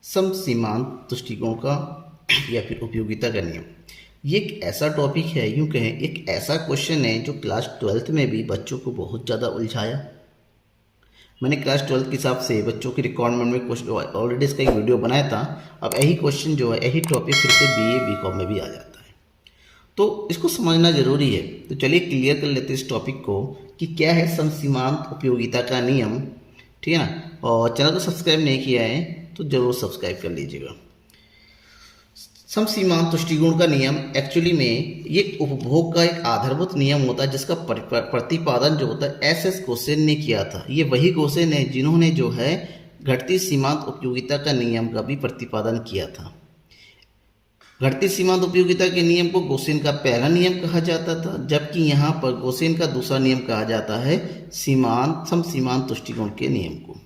सम सीमांत दृष्टिकोण का या फिर उपयोगिता का नियम। ये एक ऐसा टॉपिक है, यूँ कहें एक ऐसा क्वेश्चन है जो क्लास 12th में भी बच्चों को बहुत ज़्यादा उलझाया। मैंने क्लास 12th के हिसाब से बच्चों की रिक्वायरमेंट में क्वेश्चन ऑलरेडी इसका एक वीडियो बनाया था। अब यही क्वेश्चन जो है, यही टॉपिक फिर से BA BCom में भी आ जाता है, तो इसको समझना ज़रूरी है। तो चलिए क्लियर कर लेते हैं इस टॉपिक को कि क्या है समसीमांत उपयोगिता का नियम, ठीक है ना। और चैनल को सब्सक्राइब नहीं किया है तो ज़रूर सब्सक्राइब कर लीजिएगा। समसीमांत दृष्टिकोण का नियम एक्चुअली में ये उपभोग का एक आधारभूत नियम होता है जिसका प्रतिपादन जो होता है SS गोसेन ने किया था। ये वही गोसेन है जिन्होंने जो है घटती सीमांत उपयोगिता का नियम का भी प्रतिपादन किया था। घटती सीमांत उपयोगिता के नियम को गोसेन का पहला नियम कहा जाता था, जबकि यहाँ पर गोसेन का दूसरा नियम कहा जाता है समसीमांत दृष्टिकोण के नियम को।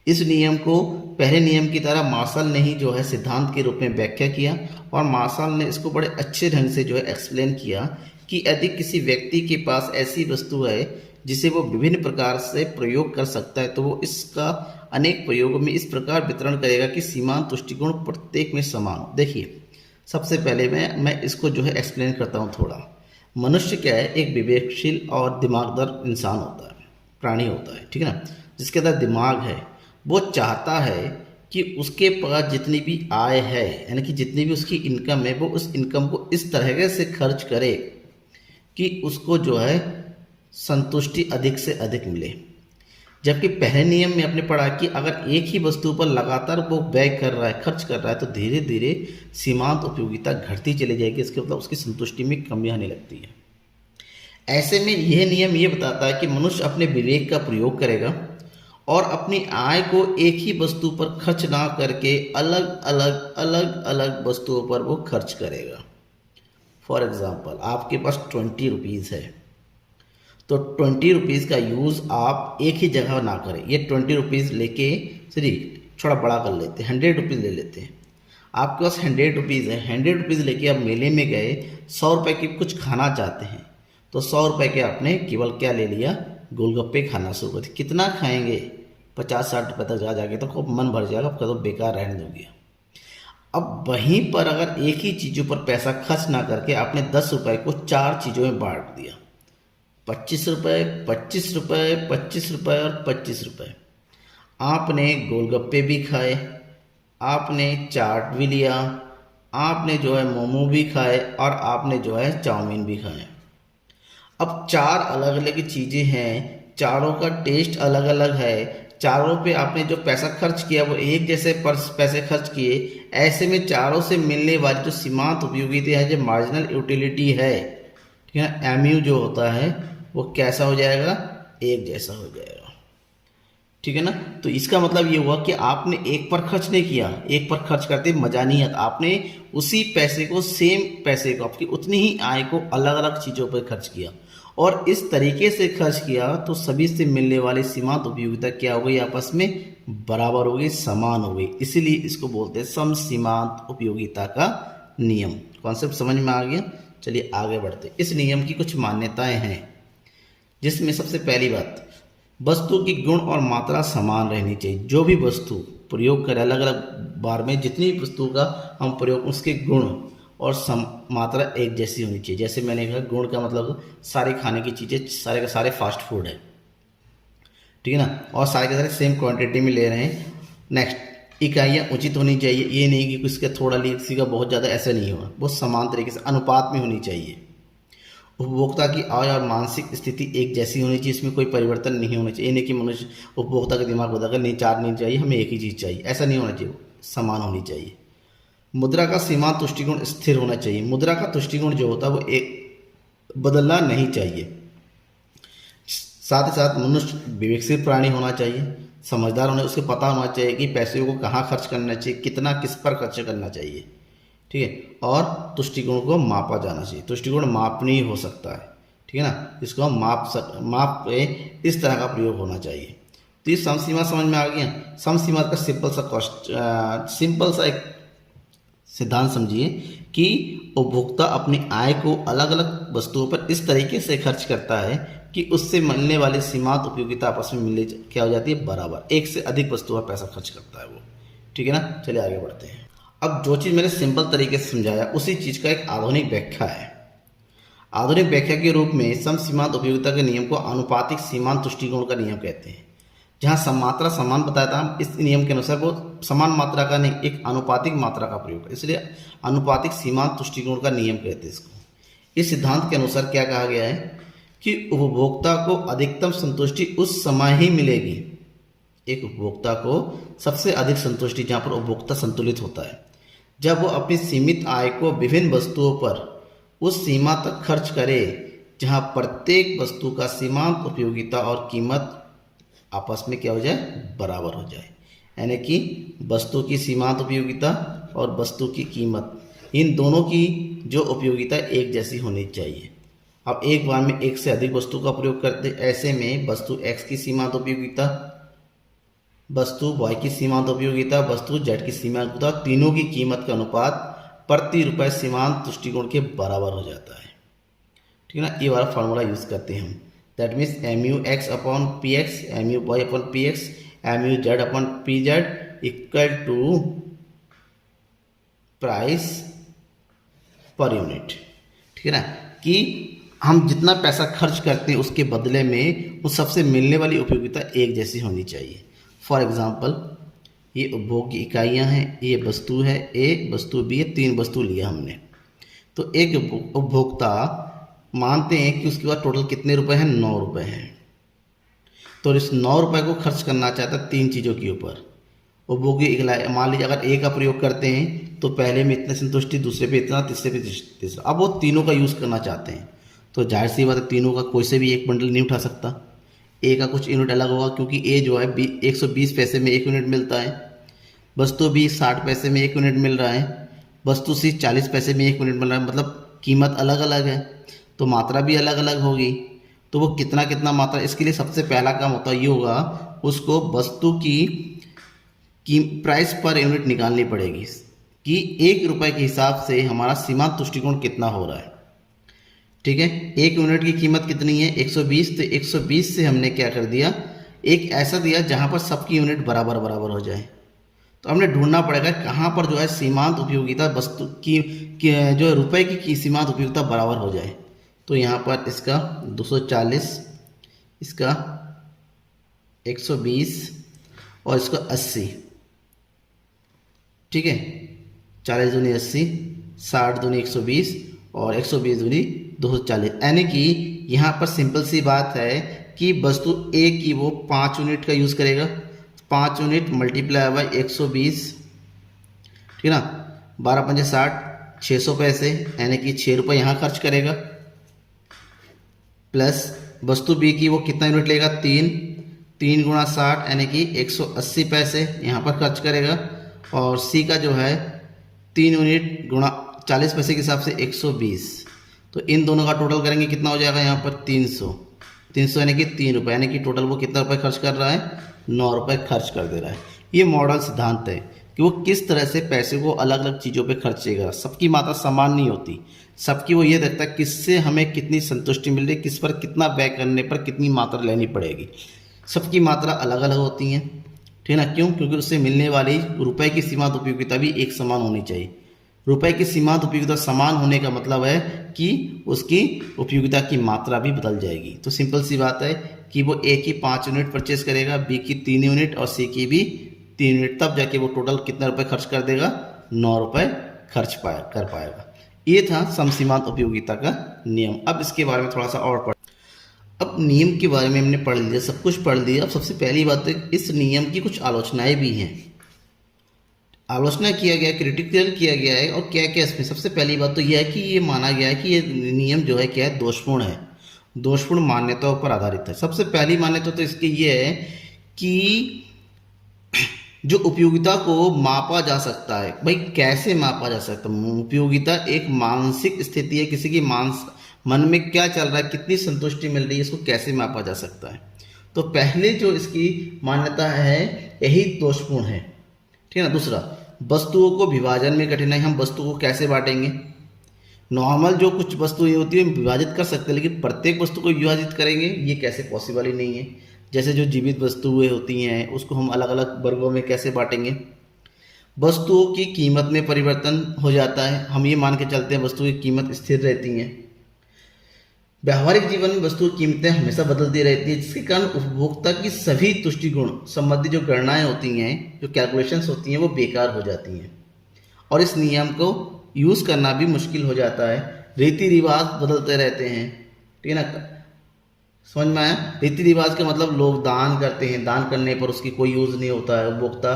इस नियम को पहले नियम की तरह मार्शल ने ही जो है सिद्धांत के रूप में व्याख्या किया, और मार्शल ने इसको बड़े अच्छे ढंग से जो है एक्सप्लेन किया कि यदि किसी व्यक्ति के पास ऐसी वस्तु है जिसे वो विभिन्न प्रकार से प्रयोग कर सकता है, तो वो इसका अनेक प्रयोगों में इस प्रकार वितरण करेगा कि सीमांत दृष्टिकोण प्रत्येक में समान हो। देखिए, सबसे पहले मैं इसको जो है एक्सप्लेन करता हूँ थोड़ा। मनुष्य क्या है, एक विवेकशील और दिमागदार इंसान होता है, प्राणी होता है, ठीक है ना, जिसके अंदर दिमाग है। वो चाहता है कि उसके पास जितनी भी आय है, यानी कि जितनी भी उसकी इनकम है, वो उस इनकम को इस तरह से खर्च करे कि उसको जो है संतुष्टि अधिक से अधिक मिले। जबकि पहले नियम में आपने पढ़ा कि अगर एक ही वस्तु पर लगातार वो व्यय कर रहा है, खर्च कर रहा है, तो धीरे धीरे सीमांत उपयोगिता घटती चली जाएगी। इसके मतलब उसकी संतुष्टि में कमी आने लगती है। ऐसे में यह नियम ये बताता है कि मनुष्य अपने विवेक का प्रयोग करेगा और अपनी आय को एक ही वस्तु पर खर्च ना करके अलग अलग वस्तुओं पर वो खर्च करेगा। फॉर एग्जाम्पल, आपके पास 20 रुपीज़ है, तो 20 रुपीज़ का यूज़ आप एक ही जगह ना करें। ये 20 रुपीज़ लेके चलिए थोड़ा बड़ा कर लेते हैं, 100 रुपीज़ ले लेते हैं। आपके पास 100 रुपीज़ है, 100 रुपीज़ लेके आप मेले में गए, 100 रुपये की कुछ खाना चाहते हैं, तो 100 रुपये के आपने केवल क्या ले लिया, गोलगप्पे खाना शुरू कर दिया। कितना खाएंगे, 50-60 रुपये तक जाके तो खूब मन भर जाएगा, आपका तो बेकार रहने दोगे। अब वहीं पर अगर एक ही चीज़ों पर पैसा खर्च ना करके आपने 10 रुपये को 4 चीज़ों में बांट दिया, 25 रुपये, 25 रुपये, 25 रुपये और 25 रुपये। आपने गोलगप्पे भी खाए, आपने चाट भी लिया, आपने जो है मोमो भी खाए, और आपने जो है चाउमीन भी खाए। अब 4 अलग अलग चीज़ें हैं, चारों का टेस्ट अलग अलग है, चारों पे आपने जो पैसा खर्च किया वो एक जैसे पैसे खर्च किए। ऐसे में चारों से मिलने वाली जो सीमांत उपयोगिता है, जो मार्जिनल यूटिलिटी है, ठीक है, MU जो होता है वो कैसा हो जाएगा, एक जैसा हो जाएगा, ठीक है ना। तो इसका मतलब ये हुआ कि आपने एक पर खर्च नहीं किया, एक पर खर्च करते मजा नहीं आता, आपने उसी पैसे को, सेम पैसे को, आपकी उतनी ही आय को अलग अलग चीज़ों पर खर्च किया, और इस तरीके से खर्च किया तो सभी से मिलने वाली सीमांत उपयोगिता क्या हो गई, आपस में बराबर हो गई, समान हो गई। इसीलिए इसको बोलते हैं समसीमांत उपयोगिता का नियम। कॉन्सेप्ट समझ में आ गया। चलिए आगे बढ़ते। इस नियम की कुछ मान्यताएं हैं, जिसमें सबसे पहली बात, वस्तु की गुण और मात्रा समान रहनी चाहिए। जो भी वस्तु प्रयोग करें, अलग अलग बार में जितनी भी वस्तु का हम प्रयोग, उसके गुण और मात्रा एक जैसी होनी चाहिए। जैसे मैंने कहा, गुण का मतलब सारे खाने की चीज़ें, सारे के सारे फास्ट फूड है, ठीक है ना, और सारे के सारे सेम क्वांटिटी में ले रहे हैं। नेक्स्ट, इकाइयाँ उचित होनी चाहिए। ये नहीं कि किसी का थोड़ा लिया, किसी का बहुत ज़्यादा, ऐसा नहीं होगा। वो समान तरीके से अनुपात में होनी चाहिए। उपभोक्ता की आय और मानसिक स्थिति एक जैसी होनी चाहिए, इसमें कोई परिवर्तन नहीं होना चाहिए। ये नहीं कि मनुष्य उपभोक्ता का दिमाग बदलकर नहीं, 4 नहीं चाहिए, हमें एक ही चीज़ चाहिए, ऐसा नहीं होना चाहिए, समान होनी चाहिए। मुद्रा का सीमांत दृष्टिकोण स्थिर होना चाहिए। मुद्रा का दृष्टिकोण जो होता है वो एक बदलना नहीं चाहिए। साथ ही साथ मनुष्य विवेकशील प्राणी होना चाहिए, समझदार होने, उसको पता होना चाहिए कि पैसे को कहाँ खर्च करना चाहिए, कितना किस पर खर्च करना चाहिए, ठीक है। और दृष्टिकोण को मापा जाना चाहिए। दृष्टिकोण मापनीय हो सकता है, ठीक है ना, इसको हम माप पे इस तरह का प्रयोग होना चाहिए। तो ये समसीमा समझ में आ गया। समसीमा का सिंपल सा एक सिद्धांत समझिए कि उपभोक्ता अपनी आय को अलग अलग वस्तुओं पर इस तरीके से खर्च करता है कि उससे मिलने वाली सीमांत उपयोगिता आपस में मिले क्या हो जाती है, बराबर। एक से अधिक वस्तुओं पर पैसा खर्च करता है वो, ठीक है ना। चलिए आगे बढ़ते हैं। अब जो चीज़ मैंने सिंपल तरीके से समझाया उसी चीज़ का एक आधुनिक व्याख्या है। आधुनिक व्याख्या के रूप में सम सीमांत उपयोगिता के नियम को आनुपातिक सीमांत तुष्टिकोण का नियम कहते हैं। जहाँ समात्रा समान बताया था, इस नियम के अनुसार वो समान मात्रा का नहीं, एक आनुपातिक मात्रा का प्रयोग है, इसलिए आनुपातिक सीमांत तुष्टिकोण का नियम कहते हैं इसको। इस सिद्धांत के अनुसार क्या कहा गया है कि उपभोक्ता को अधिकतम संतुष्टि उस समय ही मिलेगी, एक उपभोक्ता को सबसे अधिक संतुष्टि जहाँ पर उपभोक्ता संतुलित होता है, जब वो अपनी सीमित आय को विभिन्न वस्तुओं पर उस सीमा तक खर्च करे जहाँ प्रत्येक वस्तु का सीमांत उपयोगिता और कीमत आपस में क्या हो जाए, बराबर हो जाए। यानी कि वस्तु की सीमांत उपयोगिता और वस्तु की कीमत, इन दोनों की जो उपयोगिता एक जैसी होनी चाहिए। अब एक बार में एक से अधिक वस्तु का प्रयोग करते, ऐसे में वस्तु x की सीमांत उपयोगिता, वस्तु y की सीमांत उपयोगिता, वस्तु z की सीमांत उपयोगिता, तीनों की कीमत का अनुपात प्रति रुपये सीमांत तुष्टिकोण के बराबर हो जाता है। ठीक है ना। ये वाला फार्मूला यूज करते हैं हम। That means mu x upon P X, mu y upon P X, mu z upon P Z equal to price per unit. ठीक है ना, कि हम जितना पैसा खर्च करते हैं उसके बदले में उस सबसे मिलने वाली उपयोगिता एक जैसी होनी चाहिए। फॉर एग्जांपल, ये उपभोग की इकाइयाँ हैं, ये वस्तु है ए, वस्तु बी है, 3 वस्तु लिया हमने। तो एक उपभोक्ता मानते हैं कि उसके पास टोटल कितने रुपए हैं, 9 रुपये हैं। तो इस 9 रुपये को खर्च करना चाहता है 3 चीज़ों के ऊपर। उपभोग की इकाई, मान लीजिए अगर ए का प्रयोग करते हैं तो पहले में इतने संतुष्टि, दूसरे पे इतना, तीसरे पे तीसरा। अब वो तीनों का यूज़ करना चाहते हैं तो जाहिर सी बात है तीनों का कोई से भी एक बंडल नहीं उठा सकता। ए का कुछ यूनिट अलग होगा क्योंकि ए जो है 120 पैसे में 1 यूनिट मिलता है, वस्तु बी 60 पैसे में 1 यूनिट मिल रहा है, वस्तु सी 40 पैसे में 1 यूनिट मिल रहा है, मतलब कीमत अलग अलग है तो मात्रा भी अलग अलग होगी। तो वो कितना कितना मात्रा, इसके लिए सबसे पहला काम होता ये होगा, उसको वस्तु की प्राइस पर यूनिट निकालनी पड़ेगी कि 1 रुपये के हिसाब से हमारा सीमांत तुष्टिकोण कितना हो रहा है। ठीक है, 1 यूनिट की कीमत कितनी है, 120। तो 120 से हमने क्या कर दिया, एक ऐसा दिया जहाँ पर सबकी यूनिट बराबर बराबर हो जाए। तो हमने ढूंढना पड़ेगा कहाँ पर जो है सीमांत उपयोगिता वस्तु की जो रुपए की सीमांत उपयोगिता बराबर हो जाए। तो यहाँ पर इसका 240, इसका 120 और इसका 80। ठीक है, 40 दूनी 80, 60 दूनी 120 और 120 दूनी 240। यानी कि यहाँ पर सिंपल सी बात है कि वस्तु ए की वो 5 यूनिट का यूज़ करेगा, 5 यूनिट मल्टीप्लाई बाय 120। ठीक है ना, 12 पंजे 60, 600 पैसे, यानी कि 6 रुपये यहाँ खर्च करेगा। प्लस वस्तु बी की वो कितना यूनिट लेगा, 3 गुणा 60 यानी कि 180 पैसे यहाँ पर खर्च करेगा। और सी का जो है 3 यूनिट गुणा 40 पैसे के हिसाब से 120। तो इन दोनों का टोटल करेंगे कितना हो जाएगा यहाँ पर 300 यानी कि 3 रुपये, यानी कि टोटल वो कितना रुपये खर्च कर रहा है, 9 रुपये खर्च कर दे रहा है। ये मॉडल सिद्धांत है कि वो किस तरह से पैसे को अलग अलग चीज़ों पे खर्चेगा। सबकी मात्रा समान नहीं होती, सबकी वो ये देखता है किससे हमें कितनी संतुष्टि मिल रही है, किस पर कितना व्यय करने पर कितनी मात्रा लेनी पड़ेगी। सबकी मात्रा अलग अलग होती हैं। ठीक है ना, क्यों, क्योंकि उससे मिलने वाली रुपए की सीमांत उपयोगिता भी एक समान होनी चाहिए। रुपए की सीमांत उपयोगिता समान होने का मतलब है कि उसकी उपयोगिता की मात्रा भी बदल जाएगी। तो सिंपल सी बात है कि वो ए की 5 यूनिट परचेज करेगा, बी की 3 यूनिट और सी की भी 3 यूनिट, तब जाके वो टोटल कितना रुपए खर्च कर देगा, 9 रुपये खर्च कर पाएगा। ये था समसीमांत उपयोगिता का नियम। अब इसके बारे में थोड़ा सा और पढ़, अब नियम के बारे में हमने पढ़ लिया, सब कुछ पढ़ लिया। अब सबसे पहली बात है इस नियम की कुछ आलोचनाएं भी हैं, आलोचना किया गया, क्रिटिकल किया गया है। और क्या क्या इसमें, सबसे पहली बात तो यह है कि ये माना गया है कि ये नियम जो है क्या है, दोषपूर्ण है, दोषपूर्ण मान्यताओं पर आधारित है। सबसे पहली मान्यता तो इसकी ये है कि जो उपयोगिता को मापा जा सकता है, भाई कैसे मापा जा सकता है। उपयोगिता एक मानसिक स्थिति है, किसी की मन में क्या चल रहा है, कितनी संतुष्टि मिल रही है, इसको कैसे मापा जा सकता है। तो पहले जो इसकी मान्यता है यही दोषपूर्ण है। ठीक है ना। दूसरा, वस्तुओं को विभाजन में कठिनाई, हम वस्तु को कैसे बांटेंगे। नॉर्मल जो कुछ वस्तुएं होती है विभाजित कर सकते हैं, लेकिन प्रत्येक वस्तु को विभाजित करेंगे ये कैसे पॉसिबल ही नहीं है। जैसे जो जीवित वस्तुएं होती हैं उसको हम अलग अलग वर्गों में कैसे बांटेंगे। वस्तुओं की कीमत में परिवर्तन हो जाता है। हम ये मान के चलते हैं वस्तुओं की कीमत स्थिर रहती हैं। व्यावहारिक जीवन में वस्तुओं की कीमतें हमेशा बदलती रहती है, जिसके कारण उपभोक्ता की सभी तुष्टि गुण संबंधी जो गणनाएं होती हैं, जो कैलकुलेशंस होती हैं, वो बेकार हो जाती हैं और इस नियम को यूज़ करना भी मुश्किल हो जाता है। रीति रिवाज बदलते रहते हैं, ठीक है ना। समझ में आया? रीति रिवाज का मतलब लोग दान करते हैं, दान करने पर उसकी कोई यूज़ नहीं होता है। उपभोक्ता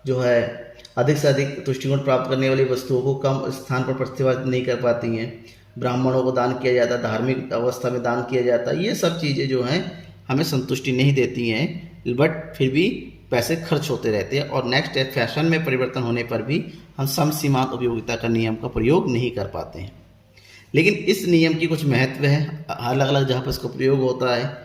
जो है अधिक से अधिक तुष्टिगुण प्राप्त करने वाली वस्तुओं को कम स्थान पर प्रतिपादित नहीं कर पाती हैं। ब्राह्मणों को दान किया जाता है, धार्मिक अवस्था में दान किया जाता है। ये सब चीज़ें जो हैं हमें संतुष्टि नहीं देती हैं, बट फिर भी पैसे खर्च होते रहते हैं। और नेक्स्ट है, फैशन में परिवर्तन होने पर भी हम समसीमांत उपयोगिता का नियम का प्रयोग नहीं कर पाते हैं। लेकिन इस नियम की कुछ महत्व है, अलग अलग जहाँ पर इसका प्रयोग होता है।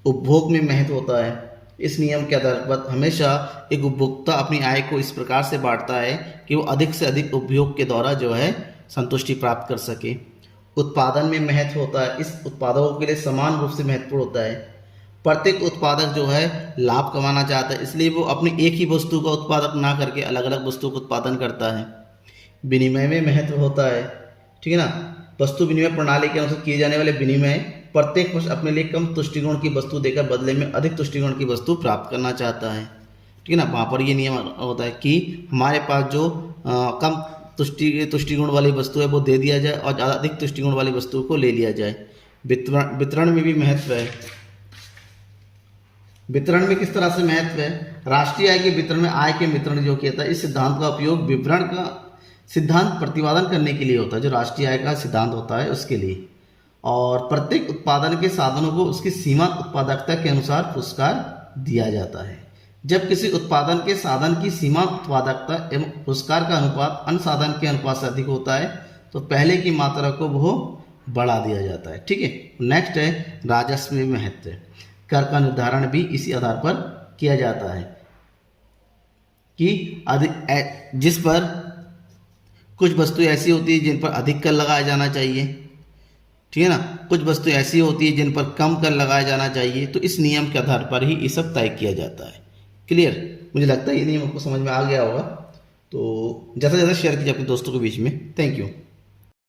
उपभोग में महत्व होता है। इस नियम के आधार पर हमेशा एक उपभोक्ता अपनी आय को इस प्रकार से बांटता है कि वो अधिक से अधिक उपभोग के द्वारा जो है संतुष्टि प्राप्त कर सके। उत्पादन में महत्व होता है। इस उत्पादकों के लिए समान रूप से महत्वपूर्ण होता है। प्रत्येक उत्पादक जो है लाभ कमाना चाहता है, इसलिए वो अपनी एक ही वस्तु का उत्पादक ना करके अलग अलग वस्तु का उत्पादन करता है। विनिमय में महत्व होता है, ठीक है ना। वस्तु विनिमय प्रणाली के अनुसार किए जाने वाले विनिमय, प्रत्येक पक्ष अपने लिए कम तुष्टिगुण की वस्तु देकर बदले में अधिक तुष्टिगुण की वस्तु प्राप्त करना चाहता है, ठीक है ना। वहाँ पर ये नियम होता है कि हमारे पास जो कम तुष्टिगुण वाली वस्तु है वो दे दिया जाए और ज़्यादा अधिक तुष्टिगुण वाली वस्तु को ले लिया जाए। वितरण में भी महत्व है। वितरण में किस तरह से महत्व है? राष्ट्रीय आय के वितरण में आय के वितरण जो कहता है, इस सिद्धांत का उपयोग विवरण का सिद्धांत प्रतिपादन करने के लिए होता है, जो राष्ट्रीय आय का सिद्धांत होता है उसके लिए। और प्रत्येक उत्पादन के साधनों को उसकी सीमा उत्पादकता के अनुसार पुरस्कार दिया जाता है। जब किसी उत्पादन के साधन की सीमा उत्पादकता एवं पुरस्कार का अनुपात अन्य साधन के अनुपात से अधिक होता है तो पहले की मात्रा को वो बढ़ा दिया जाता है, ठीक है। नेक्स्ट है राजस्व में महत्व। कर का निर्धारण भी इसी आधार पर किया जाता है कि जिस पर कुछ वस्तुएं ऐसी होती है जिन पर अधिक कर लगाया जाना चाहिए, ठीक है ना। कुछ वस्तुएं ऐसी होती है जिन पर कम कर लगाया जाना चाहिए। तो इस नियम के आधार पर ही ये सब तय किया जाता है। क्लियर? मुझे लगता है ये नियम आपको समझ में आ गया होगा। तो ज़्यादा से ज़्यादा शेयर कीजिए अपने दोस्तों के बीच में। Thank you.